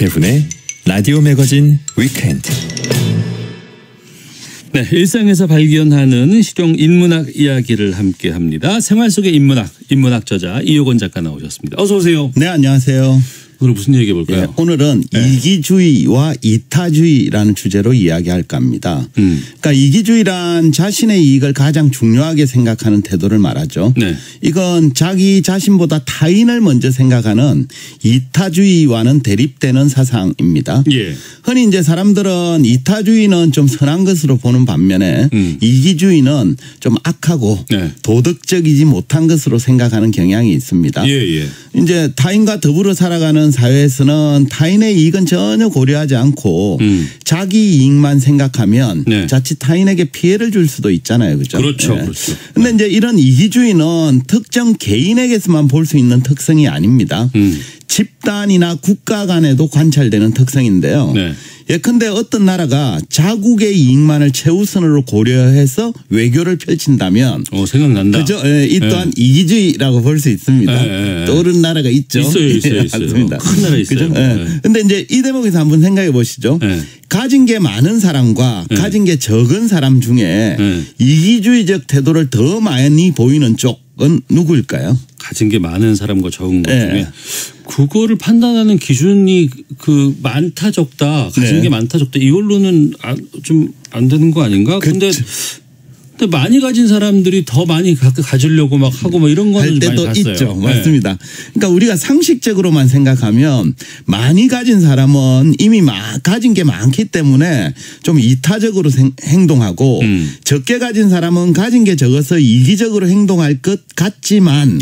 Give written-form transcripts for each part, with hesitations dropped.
김태훈의 라디오 매거진 위켄드. 네, 일상에서 발견하는 실용 인문학 이야기를 함께합니다. 생활 속의 인문학 저자 이효건 작가 나오셨습니다. 어서 오세요. 네, 안녕하세요. 오늘 무슨 얘기 해볼까요? 예, 오늘은 이기주의와 이타주의라는 주제로 이야기할까 합니다. 그러니까 이기주의란 자신의 이익을 가장 중요하게 생각하는 태도를 말하죠. 네. 이건 자기 자신보다 타인을 먼저 생각하는 이타주의와는 대립되는 사상입니다. 예. 흔히 이제 사람들은 이타주의는 좀 선한 것으로 보는 반면에 이기주의는 좀 악하고 네. 도덕적이지 못한 것으로 생각하는 경향이 있습니다. 예. 이제 타인과 더불어 살아가는 사회에서는 타인의 이익은 전혀 고려하지 않고 자기 이익만 생각하면 네. 자칫 타인에게 피해를 줄 수도 있잖아요. 그렇죠? 그렇죠. 네. 그렇죠. 근데 이제 이런 이기주의는 특정 개인에게서만 볼 수 있는 특성이 아닙니다. 집단이나 국가 간에도 관찰되는 특성인데요. 네. 예컨대 어떤 나라가 자국의 이익만을 최우선으로 고려해서 외교를 펼친다면 생각난다. 그죠? 예, 이 또한 이기주의라고 볼 수 있습니다. 떠오르는 나라가 있죠. 있어요. 맞습니다. 큰 나라 있어요. 그런데 이제 이 대목에서 한번 생각해 보시죠. 가진 게 많은 사람과 가진 게 적은 사람 중에 이기주의적 태도를 더 많이 보이는 쪽은 누구일까요? 가진 게 많은 사람과 적은 것 중에 그거를 판단하는 기준이 그 많다 적다 가진 게 많다 적다 이걸로는 좀 안 되는 거 아닌가? 근데 많이 가진 사람들이 더 많이 가지려고 막 하고 뭐 이런 거는 할 때도 많이 봤어요. 있죠. 맞습니다. 그러니까 우리가 상식적으로만 생각하면 많이 가진 사람은 이미 가진 게 많기 때문에 좀 이타적으로 행동하고 적게 가진 사람은 가진 게 적어서 이기적으로 행동할 것 같지만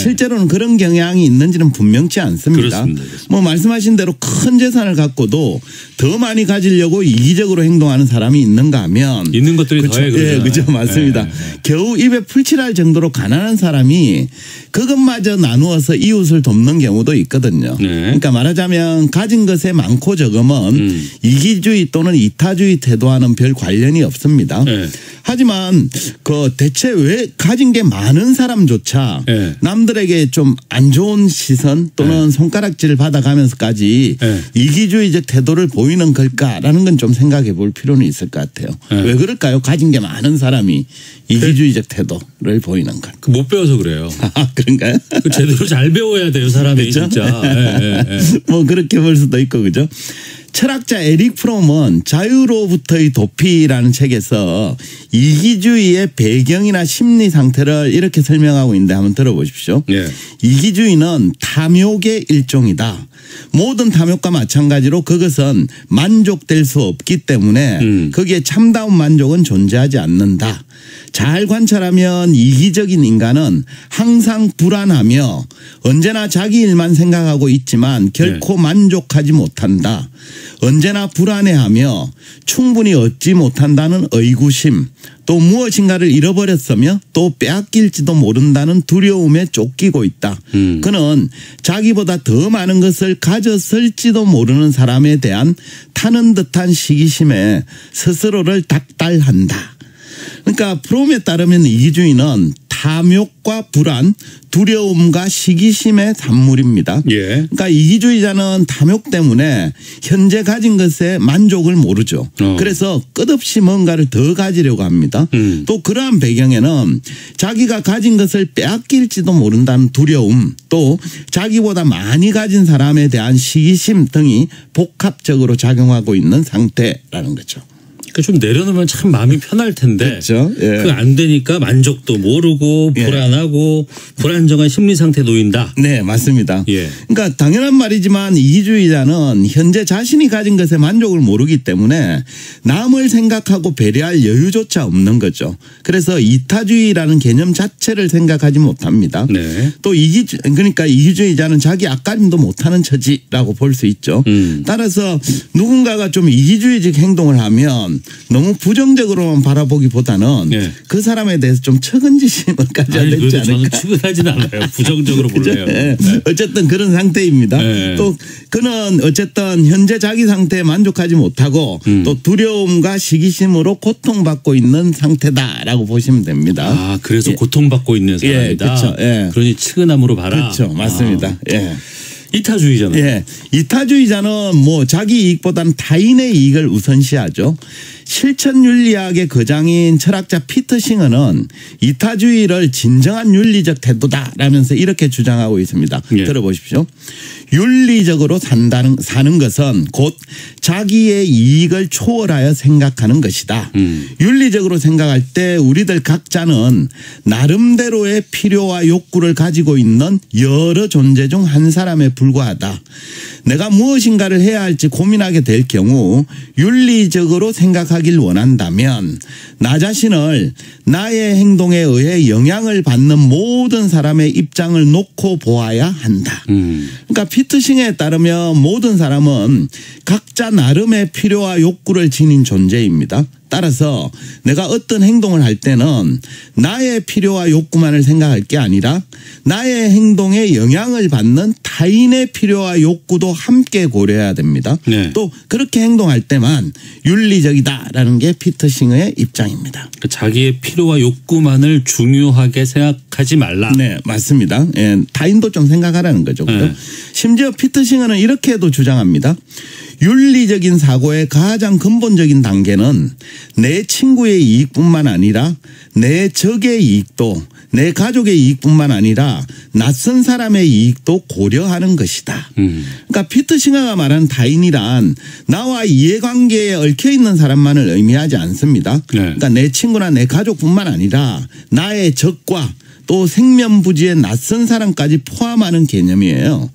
실제로는 그런 경향이 있는지는 분명치 않습니다. 그렇습니다. 뭐 말씀하신 대로 큰 재산을 갖고도 더 많이 가지려고 이기적으로 행동하는 사람이 있는가 하면 있는 것들이 그렇죠. 더해. 그죠. 맞습니다. 겨우 입에 풀칠할 정도로 가난한 사람이 그것마저 나누어서 이웃을 돕는 경우도 있거든요. 그러니까 말하자면 가진 것의 많고 적음은 이기주의 또는 이타주의 태도와는 별 관련이 없습니다. 하지만 그 대체 왜 가진 게 많은 사람조차 남들에게 좀 안 좋은 시선 또는 손가락질을 받아가면서까지 이기주의적 태도를 보이는 걸까라는 건 좀 생각해 볼 필요는 있을 것 같아요. 왜 그럴까요? 가진 게 많은 사람이 이기주의적 태도를 보이는 걸. 못 배워서 그래요. 그런가요? 제대로 잘 배워야 돼요, 사람이. 그렇죠? 진짜. 뭐 그렇게 볼 수도 있고 그죠. 철학자 에릭 프롬은 자유로부터의 도피라는 책에서 이기주의의 배경이나 심리 상태를 이렇게 설명하고 있는데 한번 들어보십시오. 이기주의는 탐욕의 일종이다. 모든 탐욕과 마찬가지로 그것은 만족될 수 없기 때문에 거기에 참다운 만족은 존재하지 않는다. 잘 관찰하면 이기적인 인간은 항상 불안하며 언제나 자기 일만 생각하고 있지만 결코 만족하지 못한다. 언제나 불안해하며 충분히 얻지 못한다는 의구심, 또 무엇인가를 잃어버렸으며 또 빼앗길지도 모른다는 두려움에 쫓기고 있다. 그는 자기보다 더 많은 것을 가졌을지도 모르는 사람에 대한 타는 듯한 시기심에 스스로를 닥달한다. 그러니까 프롬에 따르면 이기주의는 탐욕과 불안, 두려움과 시기심의 산물입니다. 그러니까 이기주의자는 탐욕 때문에 현재 가진 것에 만족을 모르죠. 그래서 끝없이 뭔가를 더 가지려고 합니다. 또 그러한 배경에는 자기가 가진 것을 빼앗길지도 모른다는 두려움, 또 자기보다 많이 가진 사람에 대한 시기심 등이 복합적으로 작용하고 있는 상태라는 거죠. 그러니까 좀 내려놓으면 참 마음이 편할 텐데 그렇죠. 그 안 되니까 만족도 모르고 불안하고 불안정한 심리 상태에 놓인다. 네, 맞습니다. 그러니까 당연한 말이지만 이기주의자는 현재 자신이 가진 것에 만족을 모르기 때문에 남을 생각하고 배려할 여유조차 없는 거죠. 그래서 이타주의라는 개념 자체를 생각하지 못합니다. 또 그러니까 이기주의자는 자기 앞가림도 못하는 처지라고 볼 수 있죠. 따라서 누군가가 좀 이기주의적 행동을 하면 너무 부정적으로만 바라보기보다는 그 사람에 대해서 좀 측은지심을 가져야 되지 않을까. 저는 측은하지는 않아요. 부정적으로 볼래요. 어쨌든 그런 상태입니다. 또 그는 어쨌든 현재 자기 상태에 만족하지 못하고 또 두려움과 시기심으로 고통받고 있는 상태다라고 보시면 됩니다. 그래서 고통받고 있는 사람이다. 그렇죠. 그러니 측은함으로 봐라. 그렇죠. 맞습니다. 이타주의자는. 예. 이타주의자는 뭐 자기 이익보다는 타인의 이익을 우선시하죠. 실천윤리학의 거장인 철학자 피터 싱어는 이타주의를 진정한 윤리적 태도다라면서 이렇게 주장하고 있습니다. 예. 들어보십시오. 윤리적으로 사는 것은 곧 자기의 이익을 초월하여 생각하는 것이다. 윤리적으로 생각할 때 우리들 각자는 나름대로의 필요와 욕구를 가지고 있는 여러 존재 중 한 사람에 불과하다. 내가 무엇인가를 해야 할지 고민하게 될 경우 윤리적으로 생각하길 원한다면 나 자신을 나의 행동에 의해 영향을 받는 모든 사람의 입장을 놓고 보아야 한다. 그러니까 피터 싱어에 따르면 모든 사람은 각자 나름의 필요와 욕구를 지닌 존재입니다. 따라서 내가 어떤 행동을 할 때는 나의 필요와 욕구만을 생각할 게 아니라 나의 행동에 영향을 받는 타인의 필요와 욕구도 함께 고려해야 됩니다. 네. 또 그렇게 행동할 때만 윤리적이다라는 게 피터 싱어의 입장입니다. 자기의 필요와 욕구만을 중요하게 생각하지 말라. 네, 맞습니다. 예, 타인도 좀 생각하라는 거죠. 네. 심지어 피터 싱어는 이렇게도 주장합니다. 윤리적인 사고의 가장 근본적인 단계는 내 친구의 이익뿐만 아니라 내 적의 이익도 내 가족의 이익뿐만 아니라 낯선 사람의 이익도 고려하는 것이다. 그러니까 피터 싱어가 말하는 타인이란 나와 이해관계에 얽혀있는 사람만을 의미하지 않습니다. 네. 그러니까 내 친구나 내 가족뿐만 아니라 나의 적과 또 생면부지의 낯선 사람까지 포함하는 개념이에요.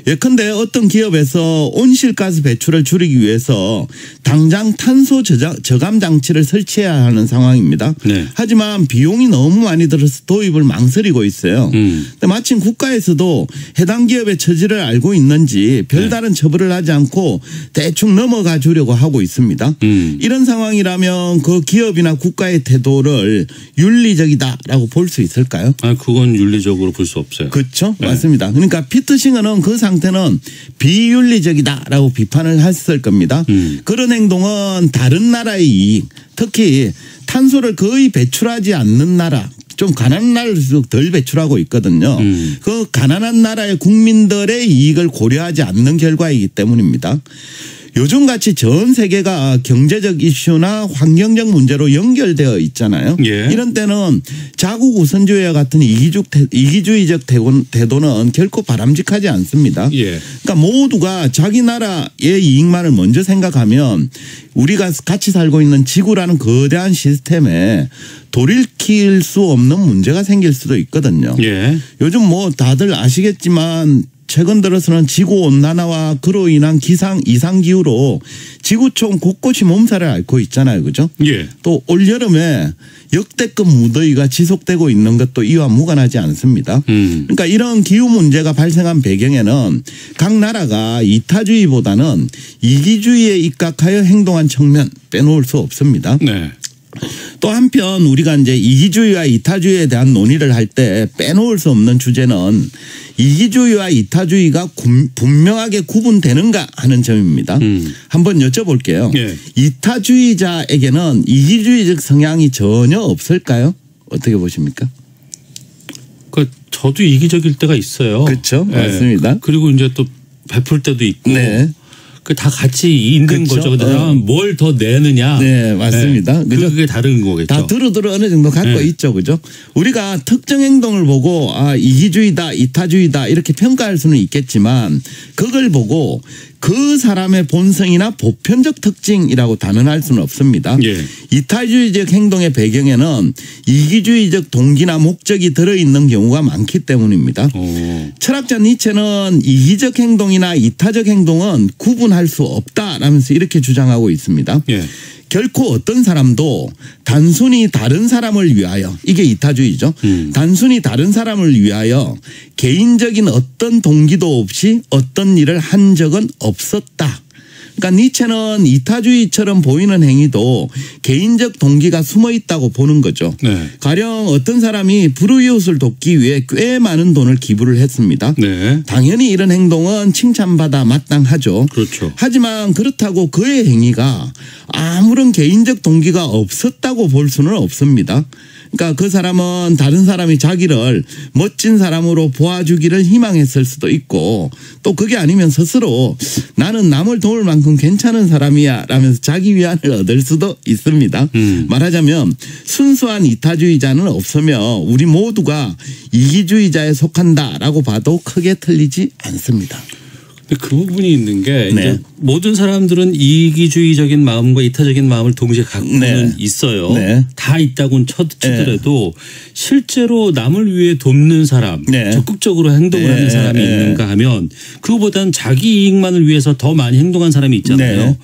예컨대 어떤 기업에서 온실가스 배출을 줄이기 위해서 당장 탄소 저감 장치를 설치해야 하는 상황입니다. 네. 하지만 비용이 너무 많이 들어서 도입을 망설이고 있어요. 근데 마침 국가에서도 해당 기업의 처지를 알고 있는지 별다른 처벌을 하지 않고 대충 넘어가 주려고 하고 있습니다. 이런 상황이라면 그 기업이나 국가의 태도를 윤리적이다라고 볼 수 있을까요? 아, 그건 윤리적으로 볼 수 없어요. 그렇죠. 네. 맞습니다. 그러니까 피터 싱어는 그 상태는 비윤리적이다라고 비판을 했을 겁니다. 그런 행동은 다른 나라의 이익, 특히 탄소를 거의 배출하지 않는 나라, 좀 가난한 나라일수록 덜 배출하고 있거든요. 그 가난한 나라의 국민들의 이익을 고려하지 않는 결과이기 때문입니다. 요즘같이 전 세계가 경제적 이슈나 환경적 문제로 연결되어 있잖아요. 예. 이런 때는 자국 우선주의와 같은 이기주의적 태도는 결코 바람직하지 않습니다. 예. 그러니까 모두가 자기 나라의 이익만을 먼저 생각하면 우리가 같이 살고 있는 지구라는 거대한 시스템에 돌이킬 수 없는 문제가 생길 수도 있거든요. 예. 요즘 뭐 다들 아시겠지만 최근 들어서는 지구온난화와 그로 인한 이상기후로 지구촌 곳곳이 몸살을 앓고 있잖아요. 그죠? 예. 또 올여름에 역대급 무더위가 지속되고 있는 것도 이와 무관하지 않습니다. 그러니까 이런 기후 문제가 발생한 배경에는 각 나라가 이타주의보다는 이기주의에 입각하여 행동한 측면 빼놓을 수 없습니다. 네. 또 한편 우리가 이제 이기주의와 이타주의에 대한 논의를 할 때 빼놓을 수 없는 주제는 이기주의와 이타주의가 분명하게 구분되는가 하는 점입니다. 한번 여쭤볼게요. 예. 이타주의자에게는 이기주의적 성향이 전혀 없을까요? 어떻게 보십니까? 그 저도 이기적일 때가 있어요. 그렇죠. 예. 맞습니다. 그리고 이제 또 베풀 때도 있고. 네. 그 다 같이 있는 그렇죠. 거죠. 근데 뭘 더 내느냐. 네, 맞습니다. 네. 그게 다른 거겠죠. 다 두루두루 어느 정도 갖고 네. 있죠. 그죠? 우리가 특정 행동을 보고 아, 이기주의다, 이타주의다 이렇게 평가할 수는 있겠지만 그걸 보고 그 사람의 본성이나 보편적 특징이라고 단언할 수는 없습니다. 예. 이타주의적 행동의 배경에는 이기주의적 동기나 목적이 들어있는 경우가 많기 때문입니다. 철학자 니체는 이기적 행동이나 이타적 행동은 구분할 수 없다라면서 이렇게 주장하고 있습니다. 예. 결코 어떤 사람도 단순히 다른 사람을 위하여 이게 이타주의죠. 단순히 다른 사람을 위하여 개인적인 어떤 동기도 없이 어떤 일을 한 적은 없었다. 그러니까 니체는 이타주의처럼 보이는 행위도 개인적 동기가 숨어 있다고 보는 거죠. 네. 가령 어떤 사람이 불우이웃을 돕기 위해 꽤 많은 돈을 기부를 했습니다. 네. 당연히 이런 행동은 칭찬받아 마땅하죠. 그렇죠. 하지만 그렇다고 그의 행위가 아무런 개인적 동기가 없었다고 볼 수는 없습니다. 그러니까 그 사람은 다른 사람이 자기를 멋진 사람으로 보아주기를 희망했을 수도 있고 또 그게 아니면 스스로 나는 남을 도울 만큼 괜찮은 사람이야 라면서 자기 위안을 얻을 수도 있습니다. 말하자면 순수한 이타주의자는 없으며 우리 모두가 이기주의자에 속한다라고 봐도 크게 틀리지 않습니다. 그 부분이 있는 게 네. 이제 모든 사람들은 이기주의적인 마음과 이타적인 마음을 동시에 갖고는 네. 있어요. 네. 다 있다고는 치더라도 실제로 남을 위해 돕는 사람, 네. 적극적으로 행동을 하는 사람이 있는가 하면 그거보다는 자기 이익만을 위해서 더 많이 행동한 사람이 있잖아요. 네.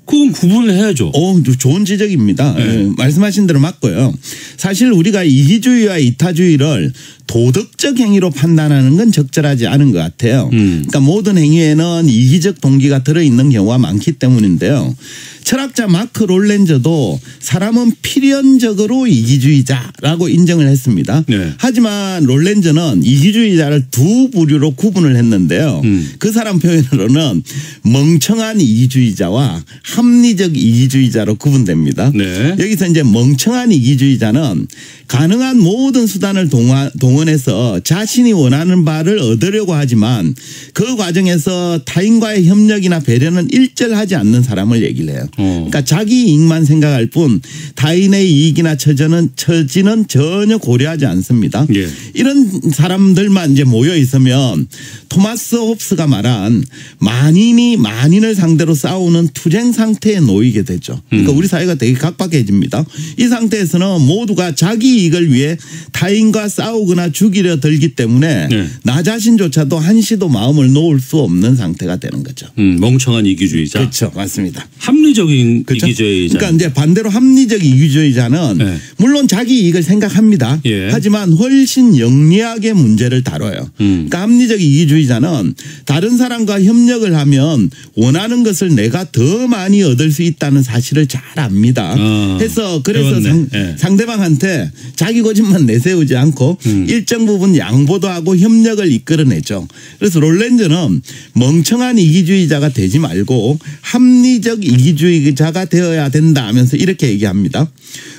그건 구분을 해야죠. 좋은 지적입니다. 네. 말씀하신 대로 맞고요. 사실 우리가 이기주의와 이타주의를 도덕적 행위로 판단하는 건 적절하지 않은 것 같아요. 그러니까 모든 행위에는 이기적 동기가 들어있는 경우가 많기 때문인데요. 철학자 마크 롤렌저도 사람은 필연적으로 이기주의자라고 인정을 했습니다. 네. 하지만 롤렌저는 이기주의자를 두 부류로 구분을 했는데요. 그 사람 표현으로는 멍청한 이기주의자와 합리적 이기주의자로 구분됩니다. 네. 여기서 이제 멍청한 이기주의자는 가능한 모든 수단을 동원해서 자신이 원하는 바를 얻으려고 하지만 그 과정에서 타인과의 협력이나 배려는 일절하지 않는 사람을 얘기를 해요. 그러니까 자기 이익만 생각할 뿐 타인의 이익이나 처지는 전혀 고려하지 않습니다. 예. 이런 사람들만 이제 모여 있으면 토마스 홉스가 말한 만인이 만인을 상대로 싸우는 투쟁 상태에 놓이게 되죠. 그러니까 우리 사회가 되게 각박해집니다. 이 상태에서는 모두가 자기 이익을 위해 타인과 싸우거나 죽이려 들기 때문에 네. 나 자신조차도 한시도 마음을 놓을 수 없는 상태가 되는 거죠. 멍청한 이기주의자. 그렇죠. 맞습니다. 합리적인 그렇죠? 이기주의자. 그러니까 이제 반대로 합리적 이기주의자는 네. 물론 자기 이익을 생각합니다. 예. 하지만 훨씬 영리하게 문제를 다뤄요. 그러니까 합리적 이기주의자는 다른 사람과 협력을 하면 원하는 것을 내가 더 많이 얻을 수 있다는 사실을 잘 압니다. 그래서 네. 상대방한테 자기 고집만 내세우지 않고 일정 부분 양보도 하고 협력을 이끌어내죠. 그래서 롤렌저는 멍청한 이기주의자가 되지 말고 합리적 이기주의자가 되어야 된다 하면서 이렇게 얘기합니다.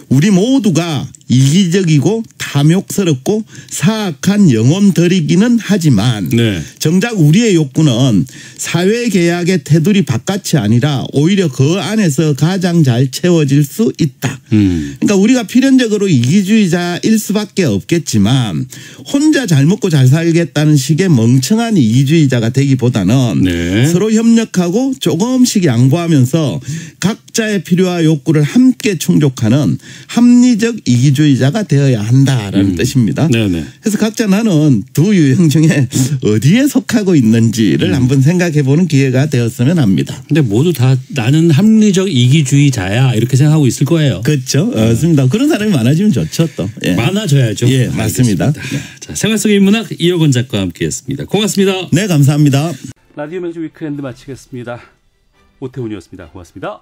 우리 모두가 이기적이고 탐욕스럽고 사악한 영혼들이기는 하지만 네. 정작 우리의 욕구는 사회계약의 테두리 바깥이 아니라 오히려 그 안에서 가장 잘 채워질 수 있다. 그러니까 우리가 필연적으로 이기주의자일 수밖에 없겠지만 혼자 잘 먹고 잘 살겠다는 식의 멍청한 이기주의자가 되기보다는 네. 서로 협력하고 조금씩 양보하면서 각자의 필요와 욕구를 함께 충족하는 합리적 이기주의자가 되어야 한다라는 뜻입니다. 네네. 그래서 각자 나는 두 유형 중에 어디에 속하고 있는지를 한번 생각해 보는 기회가 되었으면 합니다. 근데 모두 다 나는 합리적 이기주의자야 이렇게 생각하고 있을 거예요. 그렇죠. 맞습니다. 그런 사람이 많아지면 좋죠 또. 예. 많아져야죠. 예, 맞습니다. 자, 생활 속의 인문학 이혁원 작가와 함께했습니다. 고맙습니다. 네, 감사합니다. 라디오 명주 위크엔드 마치겠습니다. 오태훈이었습니다. 고맙습니다.